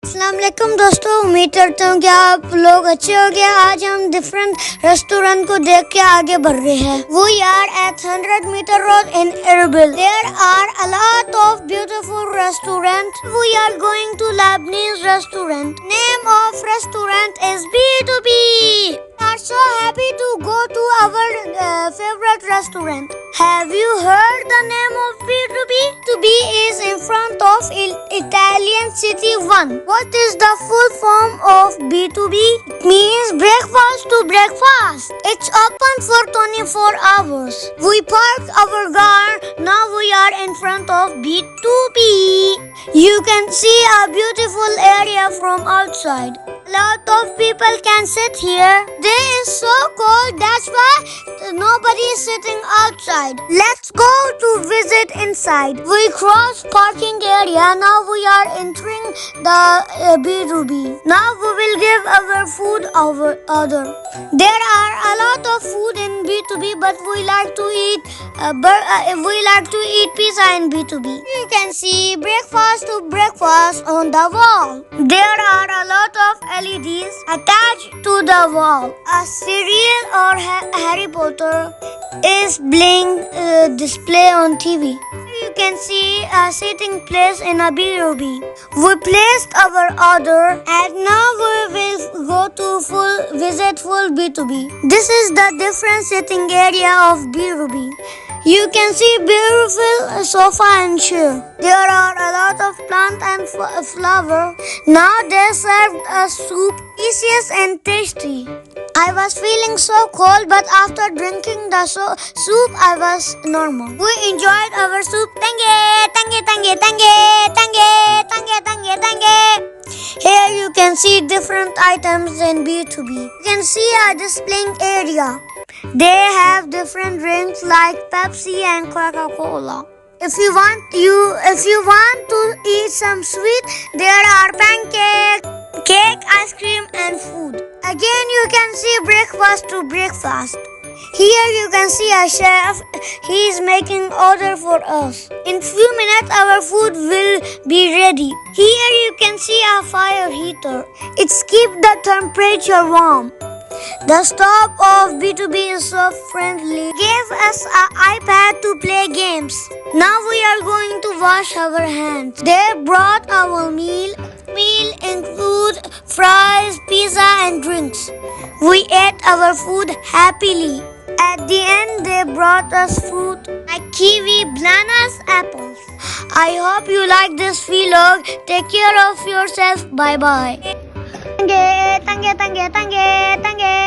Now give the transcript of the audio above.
अस्सलाम वालेकुम दोस्तों, उम्मीद करता हूँ कि आप लोग अच्छे हो गए। आज हम डिफरेंट रेस्टोरेंट को देख के आगे बढ़ रहे हैं। We are at 100 meter road in Erbil. There are a lot of beautiful restaurants. We are going to Lebanese restaurant. Name of restaurant is BtoB. We are so happy to go to our favorite restaurant. Have you heard the name of BtoB? BtoB is in front of Italian City 1. What is the full form of BtoB? It means breakfast to breakfast. It's open for 24 hours. We park our car. Now we are in front of BtoB. You can see a beautiful area from outside. A lot of people can sit here. Day is so cold, that's why nobody is sitting outside. Let's go to visit inside. We cross parking area. Now we are entering the BtoB. Now we will give our food order. There are a lot of food in BtoB, but we like to eat pizza in BtoB. You can see breakfast to breakfast on the wall. There are a lot of LEDs attached to the wall. A serial or Harry Potter is being displayed on TV. You can see a sitting place in a BtoB. We placed our order and now we will go to visit full BtoB. This is the different sitting area of BtoB. You can see beautiful sofa and chair. There are a lot of plant and flower. Now they served a soup, delicious and tasty. I was feeling so cold, but after drinking the soup, I was normal. We enjoyed our soup. Here you can see different items in BtoB. You can see a displaying area. They have different drinks like Pepsi and Coca-Cola. If you want to eat some sweet, there are pancake, cake, ice cream and food. Again you can see breakfast to breakfast. Here you can see a chef. He is making order for us. In few minutes our food will be ready. Here you can see a fire heater. It keeps the temperature warm. The staff of BtoB is so friendly. Gave us an iPad to play games. Now we are going to wash our hands. They brought our meal. Meal include fries, pizza and drinks. We ate our food happily. At the end they brought us fruit like kiwi, bananas, apples. I hope you like this vlog. Take care of yourself. Bye bye. Tangge.